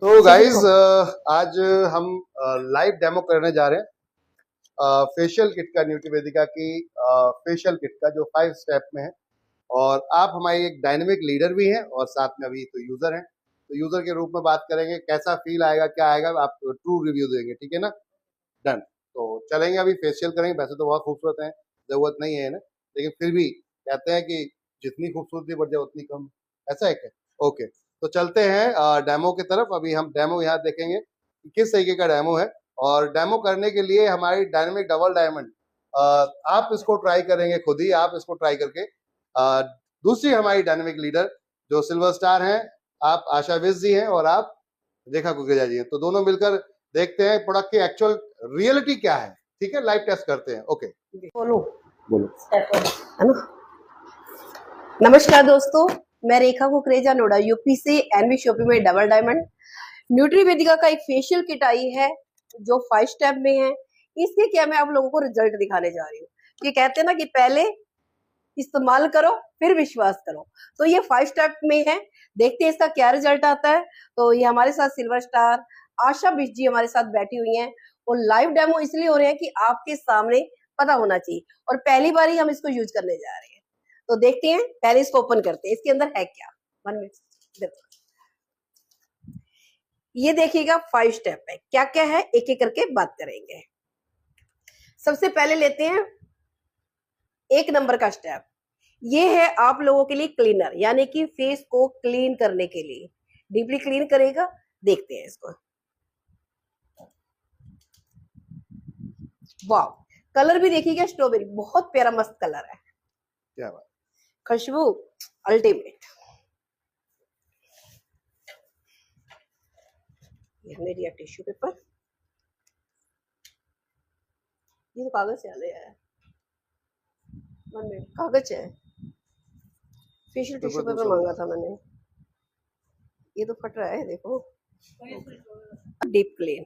तो गाइज आज हम लाइव डेमो करने जा रहे हैं फेशियल किट का, न्यूट्री वेदिका की फेशियल किट का, जो 5 स्टेप में है। और आप हमारी एक डायनेमिक लीडर भी हैं और साथ में अभी तो यूजर हैं, तो यूजर के रूप में बात करेंगे, कैसा फील आएगा, क्या आएगा, आप ट्रू रिव्यू देंगे, ठीक है ना? डन। तो चलेंगे, अभी फेशियल करेंगे। वैसे तो बहुत खूबसूरत है, जरूरत नहीं है ना, लेकिन फिर भी कहते हैं कि जितनी खूबसूरती बढ़ जाए उतनी कम। ऐसा है क्या? ओके, तो चलते हैं डेमो की तरफ। अभी हम डेमो यहाँ देखेंगे कि किस तरीके का डेमो है। और डेमो करने के लिए हमारी डायनेमिक डबल डायमंड, आप इसको ट्राई करेंगे खुद ही, आप इसको ट्राई करके। दूसरी हमारी डायनेमिक लीडर जो सिल्वर स्टार हैं, आप आशा विश जी हैं और आप रेखा कुकरेजा जी हैं। तो दोनों मिलकर देखते हैं प्रोडक्ट की एक्चुअल रियलिटी क्या है। ठीक है, लाइव टेस्ट करते हैं। ओके, बोलो बोलो। है ना। नमस्कार दोस्तों, मैं रेखा कुकरेजा, नोएडा यूपी से एनवी शॉपिंग में डबल डायमंड न्यूट्री वेदिका का एक फेशियल किट आई है जो 5 स्टेप में है। इसके क्या मैं आप लोगों को रिजल्ट दिखाने जा रही हूँ। ये कहते हैं ना कि पहले इस्तेमाल करो फिर विश्वास करो, तो ये 5 स्टेप में है। देखते हैं इसका क्या रिजल्ट आता है। तो ये हमारे साथ सिल्वर स्टार आशा बिश जी हमारे साथ बैठी हुई हैं और लाइव डेमो इसलिए हो रहे हैं कि आपके सामने पता होना चाहिए और पहली बार ही हम इसको यूज करने जा रहे हैं। तो देखते हैं, पहले इसको ओपन करते हैं, इसके अंदर है क्या। 1 मिनट, ये देखिएगा 5 स्टेप है, क्या क्या है एक एक करके बात करेंगे। सबसे पहले लेते हैं 1 नंबर का स्टेप। ये है आप लोगों के लिए क्लीनर, यानी कि फेस को क्लीन करने के लिए, डीपली क्लीन करेगा। देखते हैं इसको। वाह, कलर भी देखिएगा, स्ट्रॉबेरी, बहुत प्यारा मस्त कलर है। क्या बात, खुशबू अल्टीमेट। ये हमने लिया टिश्यू पेपर, ये तो कागज से ले आया। 1 मिनट, कागज है, फेशियल टिश्यू पेपर मांगा था मैंने। ये तो फट रहा है, देखो। Deep clean.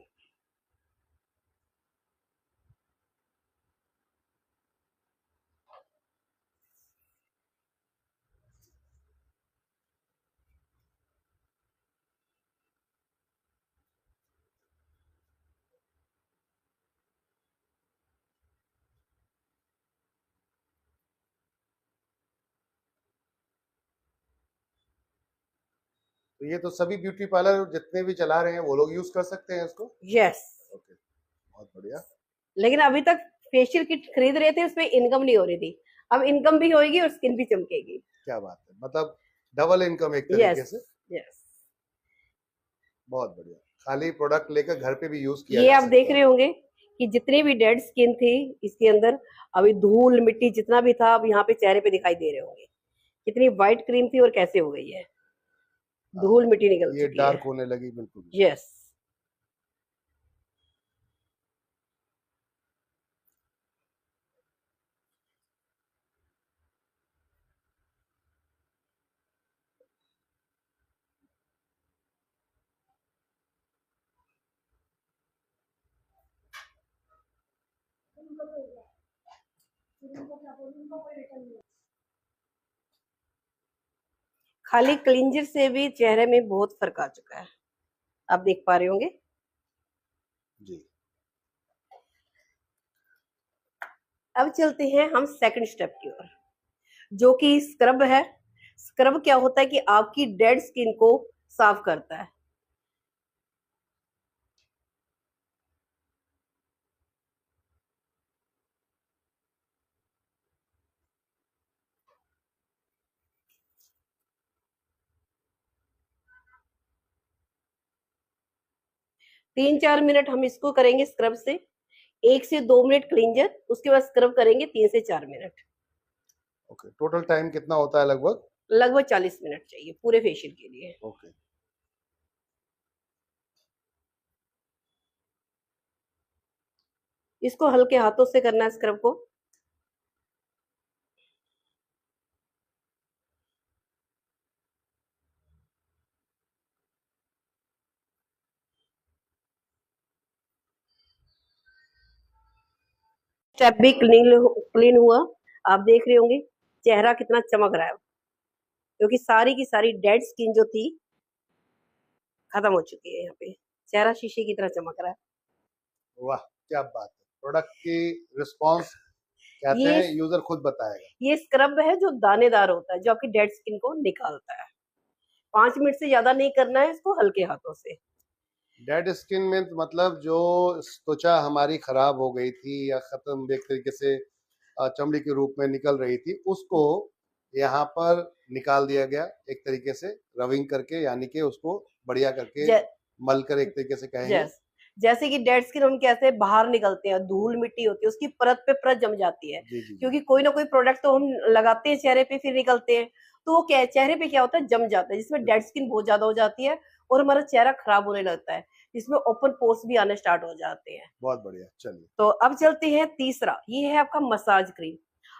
तो ये तो सभी ब्यूटी पार्लर जितने भी चला रहे हैं वो लोग यूज कर सकते हैं इसको? यस। ओके, बहुत बढ़िया। लेकिन अभी तक फेशियल किट खरीद रहे थे, उसमें इनकम नहीं हो रही थी। अब इनकम भी होगी और स्किन भी चमकेगी। क्या बात है, मतलब डबल इनकम एक तरीके से। यस। बहुत बढ़िया। खाली प्रोडक्ट लेकर घर पे भी यूज किया ये जा आप सकता देख है। रहे होंगे कि जितनी भी डेड स्किन थी इसके अंदर, अभी धूल मिट्टी जितना भी था, अब यहाँ पे चेहरे पे दिखाई दे रहे होंगे। कितनी व्हाइट क्रीम थी और कैसे हो गई है, धूल मिट्टी निकल ये चुकी है। डार्क होने लगी बिल्कुल। यस। खाली क्लिंजर से भी चेहरे में बहुत फर्क आ चुका है, आप देख पा रहे होंगे जी। अब चलते हैं हम सेकंड स्टेप की ओर, जो कि स्क्रब है। स्क्रब क्या होता है कि आपकी डेड स्किन को साफ करता है। तीन चार मिनट हम इसको करेंगे स्क्रब से, 1 से 2 मिनट क्लींजर, उसके बाद स्क्रब करेंगे 3 से 4 मिनट। ओके, टोटल टाइम कितना होता है लगभग? लगभग 40 मिनट चाहिए पूरे फेशियल के लिए। ओके। इसको हल्के हाथों से करना है स्क्रब को। स्टेप भी क्लीन हुआ, आप देख रहे होंगे चेहरा कितना चमक रहा है, क्योंकि सारी की सारी डेड स्किन जो थी खत्म हो चुकी है। यहाँ पे चेहरा शीशे की तरह चमक रहा है। वाह, क्या बात है। प्रोडक्ट की रिस्पॉन्स कहते ये हैं यूजर खुद बताएगा। ये स्क्रब है जो दानेदार होता है, जो आपकी डेड स्किन को निकालता है। 5 मिनट से ज्यादा नहीं करना है इसको, हल्के हाथों से। डेड स्किन में मतलब जो त्वचा हमारी खराब हो गई थी या खत्म एक तरीके से चमड़ी के रूप में निकल रही थी, उसको यहाँ पर निकाल दिया गया एक तरीके से रविंग करके, यानी कि उसको बढ़िया करके मल कर एक तरीके से कहेंगे। जैसे कि डेड स्किन हम कैसे बाहर निकलते हैं, धूल मिट्टी होती है, उसकी परत पे परत जम जाती है। जी, जी, क्योंकि कोई ना कोई प्रोडक्ट तो हम लगाते हैं चेहरे पे, फिर निकलते हैं, तो वो क्या चेहरे पे क्या होता है, जम जाता है, जिसमें डेड स्किन बहुत ज्यादा हो जाती है और हमारा चेहरा खराब होने लगता है, जिसमें ओपन पोर्स भी आने स्टार्ट हो जाते हैं। बहुत बढ़िया, चलिए। तो अब चलते हैं तीसरा, ये है आपका मसाज क्रीम।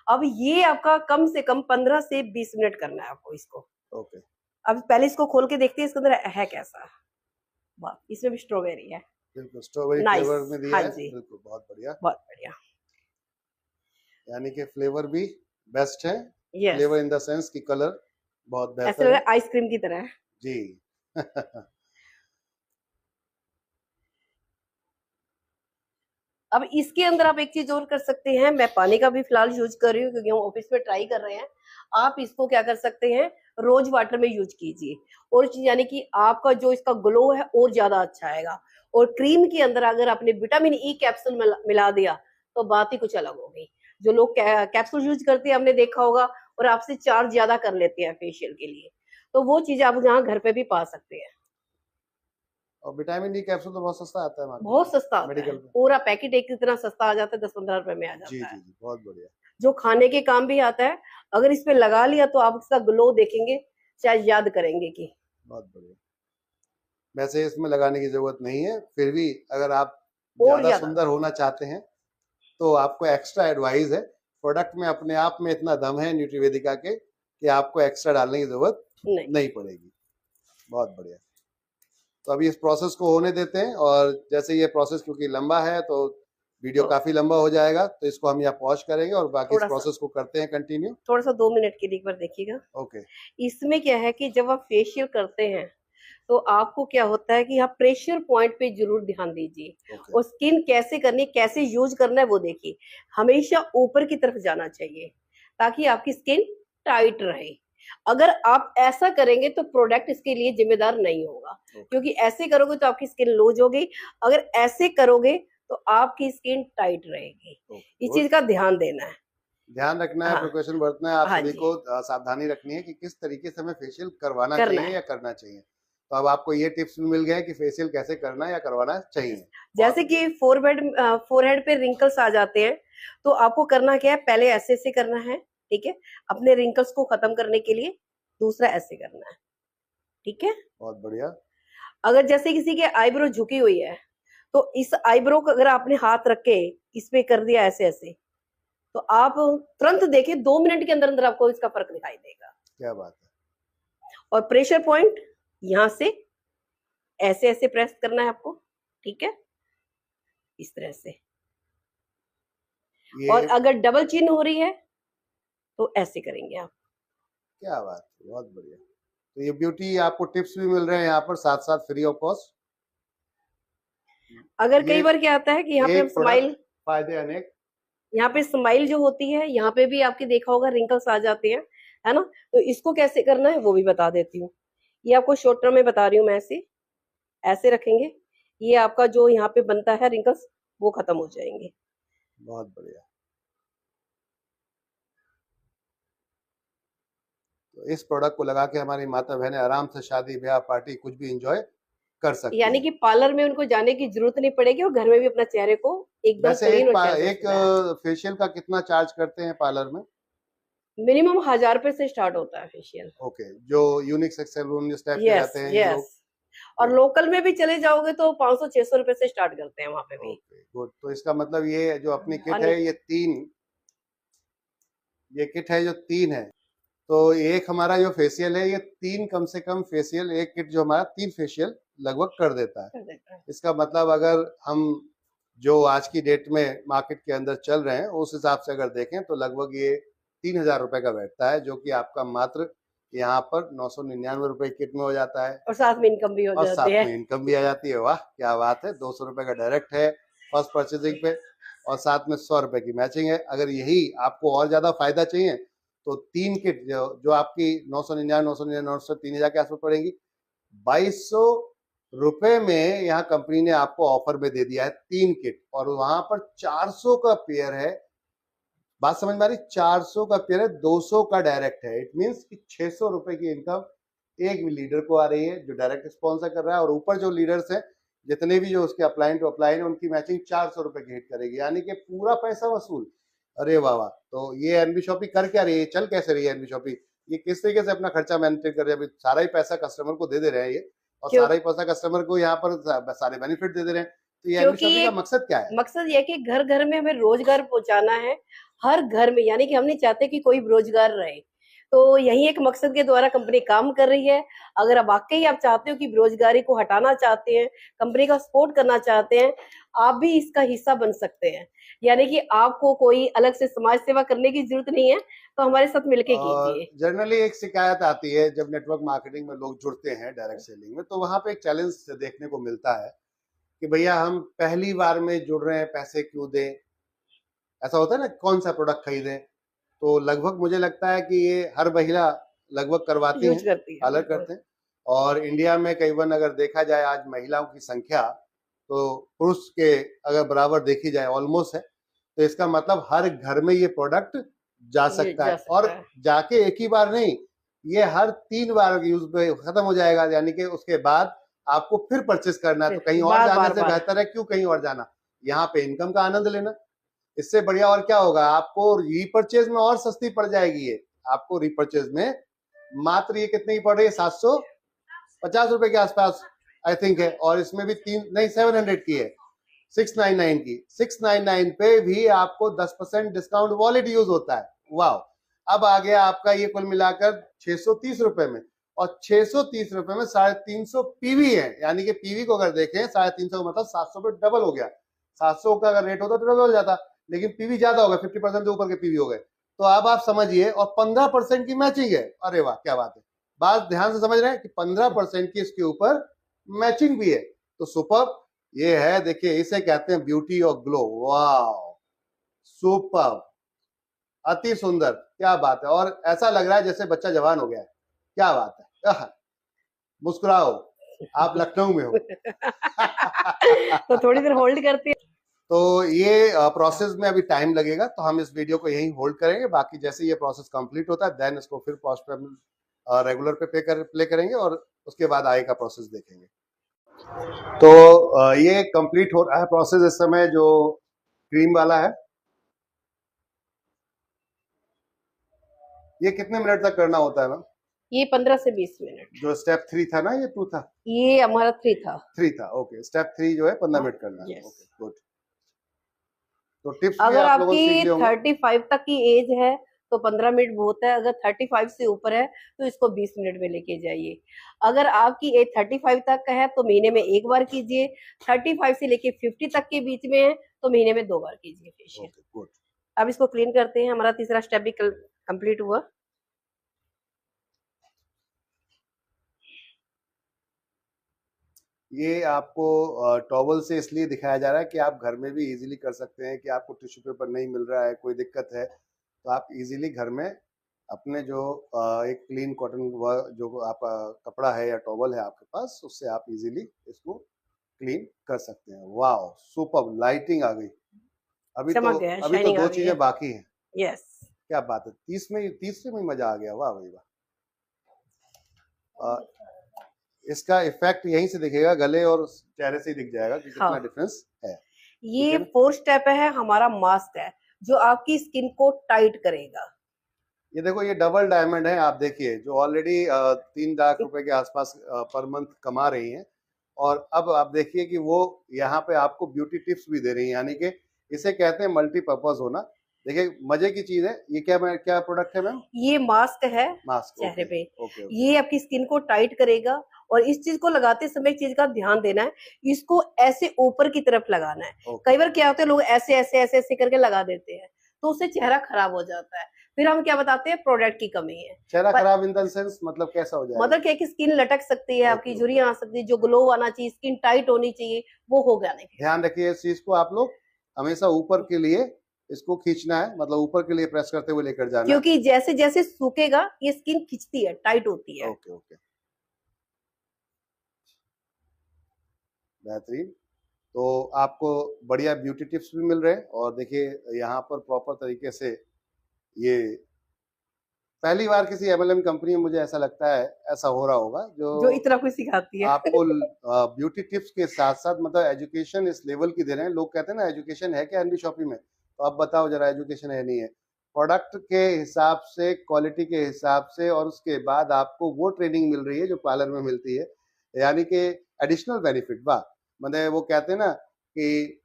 अब ये आपका कम से कम 15 से 20 मिनट करना है आपको इसको। ओके। अब पहले इसको खोल के देखते हैं इसके अंदर है कैसा। वाह, इसमें भी स्ट्रॉबेरी है। बिल्कुल स्ट्रॉबेरी नाइस, फ्लेवर में दिया हाँ है। जी, बिल्कुल, बहुत बढ़िया। बहुत बढ़िया। यानी कि फ्लेवर भी बेस्ट है। Yes, flavour in the sense की कलर बहुत ऐसे बेहतर लग है। रहा है आइसक्रीम की तरह है जी। अब इसके अंदर आप एक चीज और कर सकते हैं, मैं पानी का भी फिलहाल यूज कर रही हूँ क्योंकि हम ऑफिस में ट्राई कर रहे हैं। आप इसको क्या कर सकते हैं, रोज वाटर में यूज कीजिए, और यानी कि आपका जो इसका ग्लो है और ज्यादा अच्छा आएगा। और क्रीम के अंदर अगर आपने विटामिन ई कैप्सूल मिला दिया तो बात ही कुछ अलग होगी। जो लोग कैप्सूल यूज करते हैं हमने देखा होगा, और आपसे चार्ज ज्यादा कर लेते हैं फेशियल के लिए, तो वो चीज आप यहाँ घर पे भी पा सकते हैं। और विटामिन डी कैप्सूल तो बहुत सस्ता आता है मार्केट में, बहुत सस्ता आता है, मेडिकल में। पूरा पैकेट एक इतना सस्ता आ जाता है, 10-15 रुपए में आ जी, जाता जी, है, जी, बहुत बढ़िया। जो खाने के काम भी आता है। अगर इस पे लगा लिया तो आप इसका ग्लो देखेंगे, शायद याद करेंगे कि बहुत बढ़िया। वैसे इसमें लगाने की जरूरत नहीं है, फिर भी अगर आप और ज्यादा ज्यादा सुंदर होना चाहते हैं तो आपको एक्स्ट्रा एडवाइस है। प्रोडक्ट में अपने आप में इतना दम है न्यूट्रीवेदिका के कि आपको एक्स्ट्रा डालने की जरूरत नहीं पड़ेगी। बहुत बढ़िया। तो अभी इस प्रोसेस को होने देते हैं, और जैसे ये प्रोसेस क्योंकि लंबा है तो वीडियो काफी लंबा हो जाएगा, तो इसको हम यहाँ पॉज करेंगे और बाकी इस प्रोसेस को करते हैं कंटिन्यू। थोड़ा सा 2 मिनट के लिए एक बार देखिएगा। ओके। इसमें क्या है कि जब आप फेशियल करते हैं तो आपको क्या होता है कि आप प्रेशर पॉइंट पे जरूर ध्यान दीजिए, और स्किन कैसे करनी, कैसे यूज करना है वो देखिए। हमेशा ऊपर की तरफ जाना चाहिए ताकि आपकी स्किन टाइट रहे। अगर आप ऐसा करेंगे तो प्रोडक्ट इसके लिए जिम्मेदार नहीं होगा, क्योंकि ऐसे करोगे तो आपकी स्किन लूज होगी, अगर ऐसे करोगे तो आपकी स्किन टाइट रहेगी। इस चीज का ध्यान देना है, ध्यान रखना है, प्रिकॉशन बरतना है। आप सभी को सावधानी रखनी है कि किस तरीके से हमें फेशियल करवाना चाहिए या करना चाहिए। तो अब आपको ये टिप्स मिल गए कि फेशियल कैसे करना है या करवाना चाहिए। जैसे कि फोरहेड पे रिंकल्स आ जाते हैं, तो आपको करना क्या है, पहले ऐसे ऐसे करना है, ठीक है, अपने रिंकल्स को खत्म करने के लिए। दूसरा ऐसे करना है, ठीक है, बहुत बढ़िया। अगर जैसे किसी के आईब्रो झुकी हुई है तो इस आईब्रो को अगर आपने हाथ रख के इस पे कर दिया ऐसे ऐसे, तो आप तुरंत देखिए 2 मिनट के अंदर अंदर आपको इसका फर्क दिखाई देगा। क्या बात है। और प्रेशर पॉइंट यहां से ऐसे ऐसे प्रेस करना है आपको, ठीक है, इस तरह से। और अगर डबल चिन हो रही है तो ऐसे करेंगे आप। क्या बात है, बहुत बढ़िया। तो ये ब्यूटी आपको टिप्स भी मिल रहे हैं यहाँ पर साथ साथ फ्री ऑफ कॉस्ट। अगर कई बार क्या आता है कि यहाँ पे हम स्माइल, फायदे अनेक, यहाँ पे स्माइल जो होती है, यहाँ पे भी आपके देखा होगा रिंकल्स आ जाते हैं, है ना, तो इसको कैसे करना है वो भी बता देती हूँ। ये आपको शॉर्ट टर्म में बता रही हूँ मैं, ऐसे ऐसे रखेंगे, ये आपका जो यहाँ पे बनता है रिंकल्स वो खत्म हो जाएंगे। बहुत बढ़िया। तो इस प्रोडक्ट को लगा के हमारी माता बहनें आराम से शादी ब्याह पार्टी कुछ भी एंजॉय कर सकते हैं, यानी कि पार्लर में उनको जाने की जरूरत नहीं पड़ेगी, और घर में भी अपना चेहरे को एकदम क्लीन और एक फेशियल का कितना चार्ज करते हैं पार्लर में? मिनिमम 1000 रुपए से स्टार्ट होता है फेशियल। ओके, जो यूनिक सेक्स सैलून जिस टाइप के रहते हैं ये लोग, और लोकल में भी चले जाओगे तो 500-600 रुपए से स्टार्ट करते हैं वहां पे भी। गुड। तो इसका मतलब ये जो अपनी किट है ये किट है जो 3 है, तो एक हमारा जो फेशियल है ये 3 कम से कम फेशियल, एक किट जो हमारा 3 फेशियल लगभग कर देता है। इसका मतलब अगर हम जो आज की डेट में मार्केट के अंदर चल रहे हैं उस हिसाब से अगर देखें तो लगभग ये 3000 रुपए का बैठता है, जो कि आपका मात्र यहाँ पर 999 रुपए किट में हो जाता है और साथ में इनकम भी हो और जाती साथ है। में इनकम भी आ जाती है। वाह क्या बात है, 200 रुपए का डायरेक्ट है फर्स्ट परचेजिंग पे और साथ में 100 रुपए की मैचिंग है। अगर यही आपको और ज्यादा फायदा चाहिए तो 3 किट जो आपकी 999 3,000 के आसपास पड़ेगी, 2200 रुपए में यहाँ कंपनी ने आपको ऑफर में दे दिया है 3 किट और वहां पर 400 का पेयर है। बात समझ में आ रही, 400 का पेयर है, 200 का डायरेक्ट है। इट मीन्स कि 600 रुपए की इनकम एक भी लीडर को आ रही है जो डायरेक्ट स्पॉन्सर कर रहा है और ऊपर जो लीडर्स हैं जितने भी जो उसके अप्लाइन टू अप्लाइन उनकी मैचिंग 400 रुपए की हिट करेगी, यानी कि पूरा पैसा वसूल। अरे वाह वाह। तो ये एनबी शॉपी कर क्या रही है, चल कैसे रही है एनबी शॉपी, ये किस तरीके से अपना खर्चा मैनेज कर रही है। अभी सारा ही पैसा कस्टमर को दे रहे हैं ये और सारा ही पैसा कस्टमर को यहाँ पर सारे बेनिफिट दे रहे हैं। तो ये एनबी शॉपी का मकसद क्या है? मकसद ये कि घर घर में हमें रोजगार पहुंचाना है, हर घर में, यानी कि हम नहीं चाहते कि कोई बेरोजगार रहे। तो यही एक मकसद के द्वारा कंपनी काम कर रही है। अगर वाकई आप चाहते हो कि बेरोजगारी को हटाना चाहते हैं, कंपनी का सपोर्ट करना चाहते हैं, आप भी इसका हिस्सा बन सकते हैं। यानी कि आपको कोई अलग से समाज सेवा करने की जरूरत नहीं है, तो हमारे साथ मिलके कीजिए। जनरली एक शिकायत आती है जब नेटवर्क मार्केटिंग में लोग जुड़ते हैं डायरेक्ट सेलिंग में, तो वहां पे एक चैलेंज देखने को मिलता है कि भैया हम पहली बार में जुड़ रहे हैं, पैसे क्यों दें। ऐसा होता है ना, कौन सा प्रोडक्ट खरीदें। तो लगभग मुझे लगता है कि ये हर महिला लगभग करवाती हैं, अलग करते हैं। और इंडिया में करीबन अगर देखा जाए आज महिलाओं की संख्या तो पुरुष के अगर बराबर देखी जाए ऑलमोस्ट है, तो इसका मतलब हर घर में ये प्रोडक्ट जा सकता है और जाके एक ही बार नहीं, ये हर 3 बार यूज पे खत्म हो जाएगा। यानी कि उसके बाद आपको फिर परचेस करना है, तो कहीं और जाने से बेहतर है क्यों कहीं और जाना, यहाँ पे इनकम का आनंद लेना। इससे बढ़िया और क्या होगा, आपको रीपर्चेज में और सस्ती पड़ जाएगी ये। आपको रीपर्चेज में मात्र ये कितने की पड़ रही है, 750 रुपए के आसपास आई थिंक है। और इसमें भी 700 की है, 699 की। 699 पे भी आपको 10% डिस्काउंट वॉलेट यूज होता है। वाह। अब आ गया आपका ये कुल मिलाकर 630 रुपए में, और 630 रुपए में 350 पीवी है। यानी कि पीवी को अगर देखें 350 मतलब 700 पे डबल हो गया। 700 का अगर रेट होता तो डबल हो जाता, लेकिन पीवी ज्यादा हो गया, 50% से ऊपर के पीवी हो गए। तो अब आप समझिए, और 15% की मैचिंग है। अरे वाह क्या बात है, बात ध्यान से समझ रहे हैं कि 15% की इसके ऊपर मैचिंग भी है। तो सुपर ये है, देखिए इसे कहते हैं ब्यूटी और ग्लो। वाह सुपर, अति सुंदर, क्या बात है। और ऐसा लग रहा है जैसे बच्चा जवान हो गया है, क्या बात है। मुस्कुराओ, आप लखनऊ में हो। तो थोड़ी देर होल्ड करते हैं। तो ये प्रोसेस में अभी टाइम लगेगा, तो हम इस वीडियो को यहीं होल्ड करेंगे। बाकी जैसे ये प्रोसेस कंप्लीट होता है देन इसको फिर पोस्ट रेगुलर पे प्ले करेंगे और उसके बाद आगे का प्रोसेस देखेंगे। तो ये कंप्लीट हो रहा है प्रोसेस इस समय, जो क्रीम वाला है। ये कितने मिनट तक करना होता है मैम? ये 15 से 20 मिनट। जो स्टेप 3 था ना, ये 2 था? ये हमारा 3 था। 3 था, ओके। स्टेप 3 जो है 15 मिनट करना है। Okay good. तो टिप्स अगर आपकी 35 तक की एज है तो 15 मिनट बहुत है। अगर 35 से ऊपर है तो इसको 20 मिनट में लेके जाइए। अगर आपकी एज 35 तक का है तो महीने में 1 बार कीजिए। 35 से लेके 50 तक के बीच में है तो महीने में 2 बार कीजिए फेशियल। गुड। अब इसको क्लीन करते हैं। हमारा तीसरा स्टेप भी कंप्लीट हुआ। ये आपको टॉवल से इसलिए दिखाया जा रहा है कि आप घर में भी इजीली कर सकते हैं, कि आपको टिश्यू पेपर नहीं मिल रहा है, कोई दिक्कत है, तो आप इजीली घर में अपने जो एक क्लीन कॉटन जो आपका कपड़ा है या टॉवल है आपके पास, उससे आप इजीली इसको क्लीन कर सकते हैं। वाह सुपर, लाइटिंग आ गई। अभी तो 2 चीजें बाकी हैं। यस, क्या बात है, तीसरे में मजा आ गया। वाह भाई वाह। इसका इफेक्ट यहीं से दिखेगा, गले और चेहरे से ही दिख जाएगा कि कितना डिफरेंस है। ये 4 स्टेप है, हमारा मास्क है जो आपकी स्किन को टाइट करेगा। ये देखो, ये डबल डायमंड है। आप देखिए, जो ऑलरेडी 3 लाख रुपए के आसपास पर मंथ कमा रही हैं, और अब आप देखिए कि वो यहाँ पे आपको ब्यूटी टिप्स भी दे रही हैं। यानी कि इसे कहते हैं मल्टीपर्पज होना। देखिए मजे की चीज है। ये क्या प्रोडक्ट है मैम? ये मास्क है, मास्क चेहरे पे। ये आपकी स्किन को टाइट करेगा, और इस चीज को लगाते समय एक चीज का ध्यान देना है, इसको ऐसे ऊपर की तरफ लगाना है। कई बार क्या होता है, लोग ऐसे ऐसे ऐसे ऐसे करके लगा देते हैं, तो उससे चेहरा खराब हो जाता है। फिर हम क्या बताते हैं, प्रोडक्ट की कमी है। चेहरा खराब इन द सेंस मतलब कैसा हो जाएगा? मतलब क्या है कि स्किन लटक सकती है, आपकी झुर्रियां आ सकती है, जो ग्लो आना चाहिए, स्किन टाइट होनी चाहिए, वो होगा नहीं। ध्यान रखिए इस चीज को, आप लोग हमेशा ऊपर के लिए इसको खींचना है, मतलब ऊपर के लिए प्रेस करते हुए लेकर जाना, क्योंकि जैसे जैसे सूखेगा ये स्किन खिंचती है, टाइट होती है। ओके ओके, बेहतरीन। तो आपको बढ़िया ब्यूटी टिप्स भी मिल रहे हैं, और देखिए यहाँ पर प्रॉपर तरीके से ये पहली बार किसी एमएलएम कंपनी में मुझे ऐसा लगता है ऐसा हो रहा होगा जो इतना कुछ सिखाती है। आपको ब्यूटी टिप्स के साथ साथ मतलब एजुकेशन इस लेवल की दे रहे हैं। लोग कहते हैं ना एजुकेशन है क्या एनबी शॉपी में, तो आप बताओ जरा एजुकेशन है नहीं है? प्रोडक्ट के हिसाब से, क्वालिटी के हिसाब से, और उसके बाद आपको वो ट्रेनिंग मिल रही है जो पार्लर में मिलती है, यानी कि एडिशनल बेनिफिट। वाह, मतलब वो कहते हैं ना कि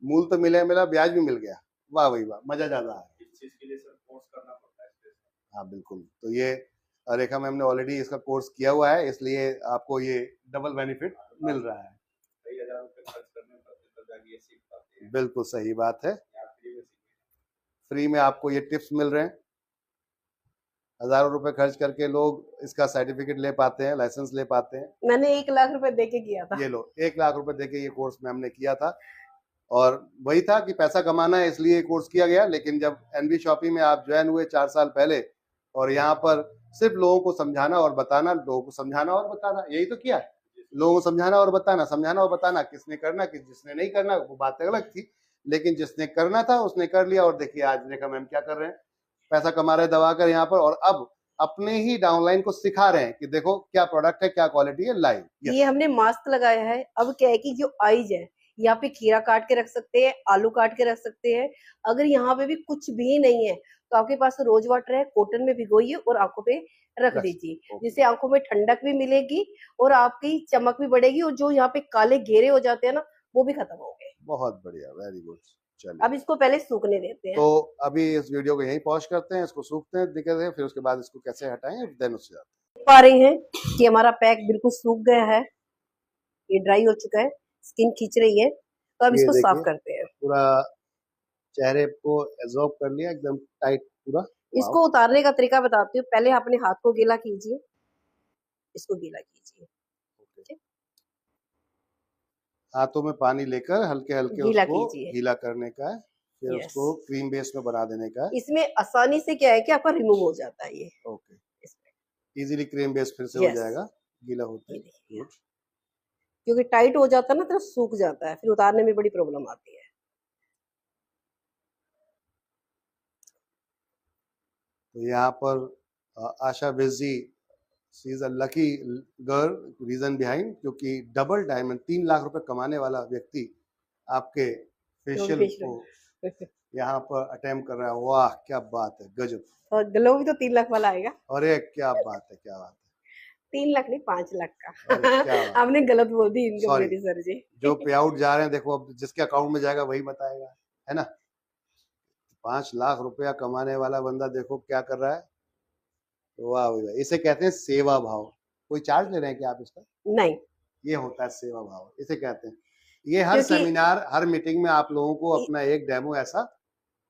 मूल तो मिला मिला ब्याज भी मिल गया, वाह भाई वाह, मजा ज्यादा है। इस चीज के लिए सर कोर्स करना पड़ता है। हाँ बिल्कुल, तो ये रेखा मैम ने ऑलरेडी इसका कोर्स किया हुआ है, इसलिए आपको ये डबल बेनिफिट मिल रहा है। कई हजार रुपए खर्च करने पर जाके ये सीख पाते हैं। बिल्कुल सही बात है, फ्री में आपको ये टिप्स मिल रहे हैं। हजारों रुपए खर्च करके लोग इसका सर्टिफिकेट ले पाते हैं, लाइसेंस ले पाते हैं। मैंने 1 लाख रुपए देके किया था। ये लो, 1 लाख रुपए देके ये कोर्स मैम ने किया था, और वही था कि पैसा कमाना है इसलिए कोर्स किया गया। लेकिन जब एनबी शॉपी में आप ज्वाइन हुए 4 साल पहले, और यहाँ पर सिर्फ लोगों को समझाना और बताना, लोगों को समझाना और बताना, यही तो किया। लोगों को समझाना और बताना, समझाना और बताना, किसने करना जिसने नहीं करना वो बात अलग थी, लेकिन जिसने करना था उसने कर लिया। और देखिए आज रेखा मैम क्या कर रहे हैं, पैसा कमा रहे दबा कर यहाँ पर, और अब अपने ही डाउनलाइन को सिखा रहे हैं कि देखो क्या प्रोडक्ट है, क्या क्वालिटी है लाइव। ये हमने मास्क लगाया है। अब क्या है कि जो आईज है, यहाँ पे खीरा काट के रख सकते हैं, आलू काट के रख सकते हैं। अगर यहाँ पे भी कुछ भी नहीं है तो आपके पास रोज वाटर है, कॉटन में भिगोइए और आंखों पे रख दीजिए, जिससे आंखों में ठंडक भी मिलेगी और आपकी चमक भी बढ़ेगी, और जो यहाँ पे काले घेरे हो जाते हैं ना, वो भी खत्म होंगे। बहुत बढ़िया, वेरी गुड। चलिए अब इसको पहले सूखने देते हैं। तो अभी इस वीडियो को यहीं पॉज करते हैं, इसको सूखते हैं, दिक्कत है, फिर उसके बाद इसको कैसे हटाएं, देन उससे जाते हैं। पा रही हैं कि हमारा पैक बिल्कुल सूख गया है, ये ड्राई हो चुका है, स्किन खींच रही है, तो अब इसको साफ करते हैं। पूरा चेहरे को एब्जॉर्ब कर लिया एकदम टाइट पूरा। इसको उतारने का तरीका बताती हूँ। पहले अपने हाथ को गीला कीजिए, इसको गीला कीजिए, हाथों में पानी लेकर हल्के हल्के गीला उसको कीजिए, गीला करने का है, फिर उसको क्रीम बेस में बना देने का है। इसमें आसानी से क्या है कि आपका रिमूव हो जाता है ये, ओके, इजीली क्रीम बेस फिर से हो जाएगा गीला होते ही। क्योंकि टाइट हो जाता है ना तो सूख जाता है, फिर उतारने में बड़ी प्रॉब्लम आती है। तो यहाँ पर Asha Beji, she is a lucky girl, reason behind, क्योंकि डबल डायमंड 3 लाख रुपए कमाने वाला व्यक्ति आपके फेशियल को यहाँ पर अटेम्प्ट कर रहा है। वाह क्या बात है, गजब। और ग्लो भी तो 3 लाख वाला आएगा। अरे क्या बात है, क्या बात है। 3 लाख नहीं, 5 लाख का। आपने गलत बोल दी इनकम मेरी सर जी। जो पे आउट जा रहे हैं देखो, अब जिसके अकाउंट में जाएगा वही बताएगा, है ना। 5 लाख रुपया कमाने वाला बंदा देखो क्या कर रहा है। वाह वाह, इसे कहते हैं सेवा भाव। कोई चार्ज ले रहे हैं क्या आप इसका? नहीं, ये होता है सेवा भाव, इसे कहते हैं। ये हर सेमिनार, हर मीटिंग में आप लोगों को अपना एक डेमो ऐसा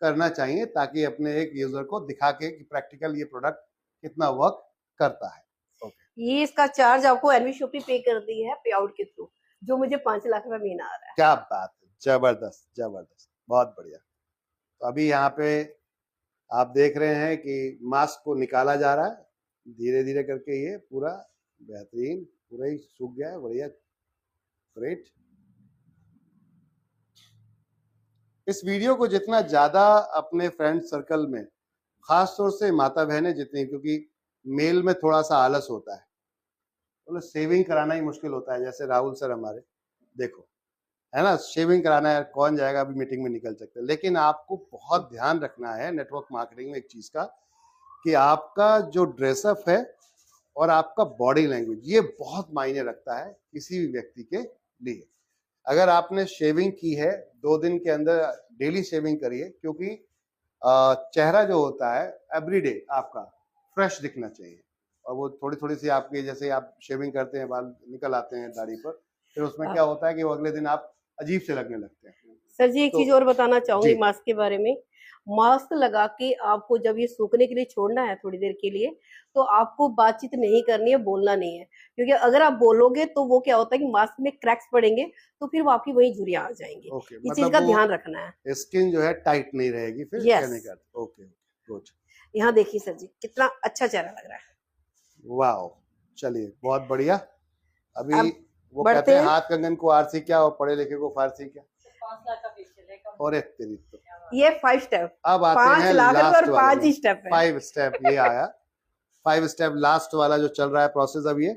करना चाहिए, ताकि अपने एक यूजर को दिखा के कि प्रैक्टिकल ये प्रोडक्ट कितना वर्क करता है। ये इसका चार्ज आपको एनवी शॉपी पे कर दी है पे आउट के थ्रू, जो मुझे 5 लाख रुपए महीना आ रहा है। क्या बात है, जबरदस्त जबरदस्त, बहुत बढ़िया। तो अभी यहाँ पे आप देख रहे हैं कि मास्क को निकाला जा रहा है धीरे धीरे करके, ये पूरा बेहतरीन, पूरा ही सूख गया है, बढ़िया, ग्रेट। इस वीडियो को जितना ज्यादा अपने फ्रेंड सर्कल में, खास तौर से माता बहनें जितनी, क्योंकि मेल में थोड़ा सा आलस होता है, तो शेविंग कराना ही मुश्किल होता है। जैसे राहुल सर हमारे, देखो है ना, शेविंग कराना है, कौन जाएगा, अभी मीटिंग में निकल सकते हैं। लेकिन आपको बहुत ध्यान रखना है नेटवर्क मार्केटिंग में एक चीज का, कि आपका जो ड्रेसअप है और आपका बॉडी लैंग्वेज, ये बहुत मायने रखता है किसी भी व्यक्ति के लिए। अगर आपने शेविंग की है 2 दिन के अंदर डेली शेविंग करिए, क्योंकि चेहरा जो होता है एवरीडे आपका फ्रेश दिखना चाहिए। और वो थोड़ी थोड़ी सी आपकी, जैसे आप शेविंग करते हैं बाल निकल आते हैं दाढ़ी पर, फिर उसमें क्या होता है कि वो अगले दिन आप अजीब से लगने लगते हैं। सर जी एक चीज और बताना चाहूंगी मास्क के बारे में। मास्क लगा के आपको जब ये सूखने के लिए छोड़ना है थोड़ी देर के लिए, तो आपको बातचीत नहीं करनी है, बोलना नहीं है, क्योंकि अगर आप बोलोगे तो वो क्या होता है कि मास्क में क्रैक्स पड़ेंगे, तो फिर वो आपकी वही झुर्रियां आ जाएंगी। इस चीज का ध्यान रखना है, स्किन जो है टाइट नहीं रहेगी फिर कहने का। Okay good. यहाँ देखिए सर जी कितना अच्छा चेहरा लग रहा है। वाह, चलिए बहुत बढ़िया। अभी वो कहते हैं हाथ कंगन को आरसी क्या और पढ़े लिखे को फारसी क्या। 5 लाख का फेशियल है। और एक तेरी तो ये 5 स्टेप। अब आते हैं 5 लाख और 5 ही स्टेप है। 5 स्टेप ये आया। 5 स्टेप लास्ट वाला जो चल रहा है प्रोसेस अब ये।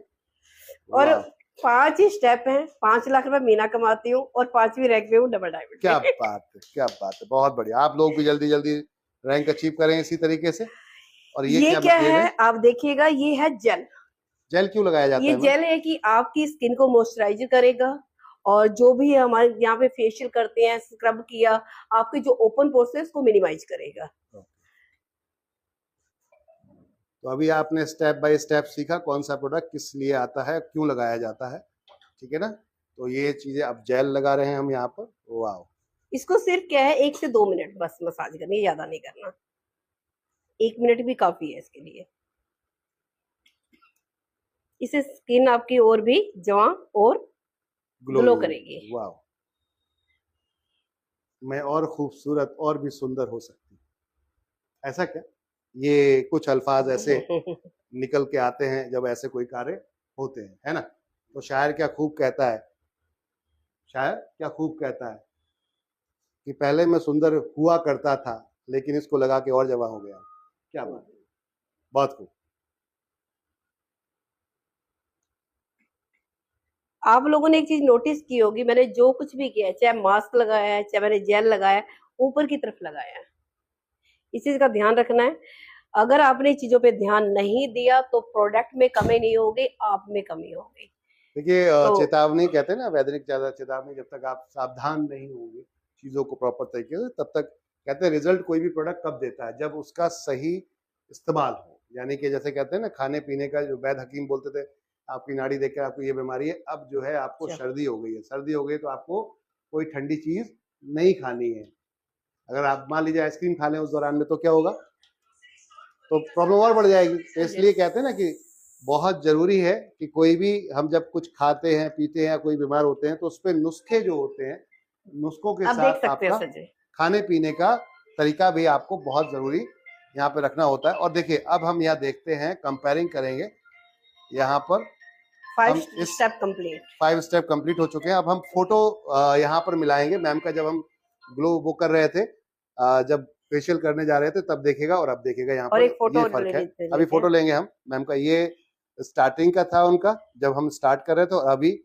और 5 ही स्टेप हैं। 5 लाख रुपए मीना कमाती हूँ और 5वीं रैंक पे हूँ डबल डायमंड। क्या बात है, क्या बात है, बहुत बढ़िया। आप लोग भी जल्दी जल्दी रैंक अचीव करें इसी तरीके से। और ये क्या है आप देखिएगा, ये है जेल। जेल क्यों लगाया जाता है? ये जेल है कि आपकी स्किन को मॉइस्चराइज करेगा, और जो भी हमारे यहाँ पे फेशियल करते हैं, स्क्रब किया, आपके जो ओपन पोर्स है उसको मिनिमाइज करेगा। तो अभी आपने स्टेप बाय स्टेप सीखा कौन सा प्रोडक्ट किस लिए आता है, क्यों लगाया जाता है, ठीक है ना। तो ये चीजें अब जेल लगा रहे हैं हम यहाँ पर। वाह, इसको सिर्फ क्या है 1 से 2 मिनट बस मसाज करनी है, ज्यादा नहीं करना। 1 मिनट भी काफी है इसके लिए। इससे स्किन आपकी और भी जवां और ग्लो करेगी। वाह, मैं और खूबसूरत और भी सुंदर हो सकती हूँ, ऐसा क्या? ये कुछ अल्फाज ऐसे निकल के आते हैं जब ऐसे कोई कार्य होते हैं, है ना। तो शायर क्या खूब कहता है, शायर क्या खूब कहता है कि पहले मैं सुंदर हुआ करता था लेकिन इसको लगा के और जवां हो गया। क्या बात है, बहुत खूब। आप लोगों ने एक चीज नोटिस की होगी, मैंने जो कुछ भी किया है, चाहे मास्क लगाया है, चाहे मैंने जेल लगाया है, ऊपर की तरफ लगाया है। इस चीज का ध्यान रखना है। अगर आपने चीजों पे ध्यान नहीं दिया तो प्रोडक्ट में कमी नहीं होगी, आप में कमी होगी। देखिए चेतावनी कहते हैं ना, वैधानिक चेतावनी, जब तक आप सावधान नहीं होंगे चीजों को प्रॉपर तरीके से, तब तक कहते हैं रिजल्ट कोई भी प्रोडक्ट कब देता है, जब उसका सही इस्तेमाल हो। यानी कि जैसे कहते हैं ना खाने पीने का, जो वैद्य हकीम बोलते थे आपकी नाड़ी देख कर आपको ये बीमारी है, अब जो है आपको सर्दी हो गई है, सर्दी हो गई तो आपको कोई ठंडी चीज नहीं खानी है। अगर आप मान लीजिए आइसक्रीम खा लें उस दौरान में तो क्या होगा, तो प्रॉब्लम और बढ़ जाएगी। तो इसलिए कहते हैं ना कि बहुत जरूरी है कि कोई भी हम जब कुछ खाते हैं पीते हैं, कोई बीमार होते हैं, तो उस पर नुस्खे जो होते हैं, नुस्खों के साथ आपका खाने पीने का तरीका भी आपको बहुत जरूरी यहाँ पे रखना होता है। और देखिए अब हम यहाँ देखते हैं, कंपेयरिंग करेंगे। यहाँ पर 5 स्टेप कंप्लीट हो चुके हैं। अब हम फोटो यहाँ पर मिलाएंगे मैम का, जब हम ग्लो वो कर रहे थे, जब फेशियल करने जा रहे थे तब देखेगा, और अब देखेगा यहाँ पर ये फर्क है। अभी फोटो लेंगे हम मैम का। ये स्टार्टिंग का था उनका जब हम स्टार्ट कर रहे थे, और अभी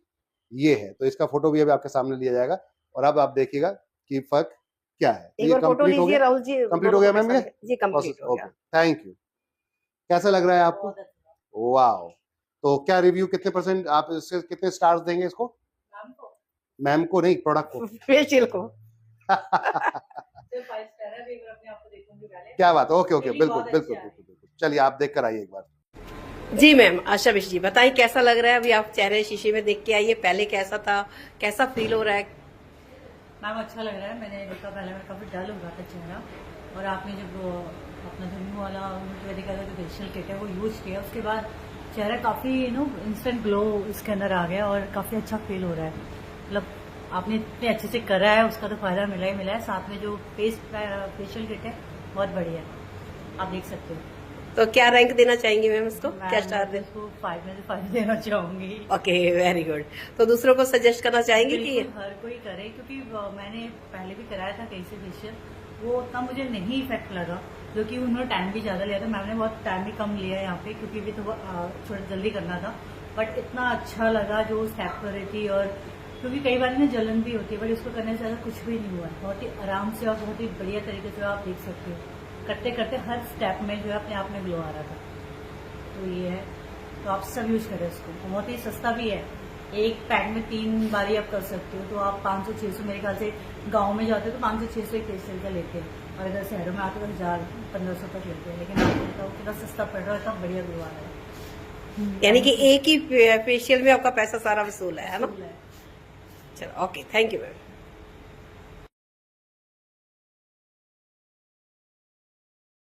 ये है, तो इसका फोटो भी अभी आपके सामने लिया जाएगा। और अब आप देखिएगा कि फर्क क्या है। ये कंप्लीट हो गया राहुल जी, कंप्लीट हो गया मैम, ये कंप्लीट हो गया। Thank you. कैसा लग रहा है आपको? वाह, तो क्या रिव्यू, कितने परसेंट आप इससे कितने स्टार्स देंगे इसको? मैम को नहीं, प्रोडक्ट को, फेशियल को। क्या बात, ओके ओके, बिल्कुल बिल्कुल बिल्कुल। चलिए आप देख कर आइए एक बार। जी मैम, आशा विश जी बताइए कैसा लग रहा है? अभी आप चेहरे शीशे में देख के आइए, पहले कैसा था, कैसा फील हो रहा है? मैम अच्छा लग रहा है। मैंने देखा पहले मैं काफी डल हो रहा था चेहरा, और आपने जब अपना धनु वाला न्यूट्रीवेदिका का जो फेशियल किट है वो यूज किया, उसके बाद चेहरा काफी इंस्टेंट ग्लो इसके अंदर आ गया और काफी अच्छा फील हो रहा है। मतलब आपने इतने अच्छे से करा है, उसका तो फायदा मिला ही मिला है। साथ में जो फेशियल किट है बहुत बढ़िया है, आप देख सकते हो। तो क्या रैंक देना चाहेंगे मैम इसको? क्या स्टार दें? 5 में से 5 देना चाहूंगी। Okay, very good. तो दूसरों को सजेस्ट करना चाहेंगे कि हर कोई करे, क्योंकि मैंने पहले भी कराया था कहीं से फेशियल, वो उतना मुझे नहीं इफेक्ट लगा, क्योंकि उन्होंने टाइम भी ज्यादा लिया था। मैंने बहुत टाइम भी कम लिया यहाँ पे, क्योंकि भी तो थोड़ा जल्दी करना था। बट इतना अच्छा लगा जो स्टेप कर रही थी, और क्योंकि कई बार जलन भी होती है, बट इसको करने से ज्यादा कुछ भी नहीं हुआ। बहुत ही आराम से और बहुत ही बढ़िया तरीके से आप देख सकते हो, करते करते हर स्टेप में जो है अपने आप में ग्लो आ रहा था। तो ये है, तो आप सब यूज करें इसको। बहुत ही सस्ता भी है, एक पैक में 3 बारी आप कर सकते हो। तो आप 500-600, मेरे ख्याल से गाँव में जाते हो तो 500-600 एक फेशियल का लेते हैं, और इधर शहरों में आते तो 1000-1500 तक लेते हैं। लेकिन आपको बताओ कितना सस्ता पड़ रहा है, इतना बढ़िया ग्लो आ रहा है। यानी कि एक ही फेशियल में आपका पैसा सारा वसूल है ना? चलो ओके, थैंक यू मैम।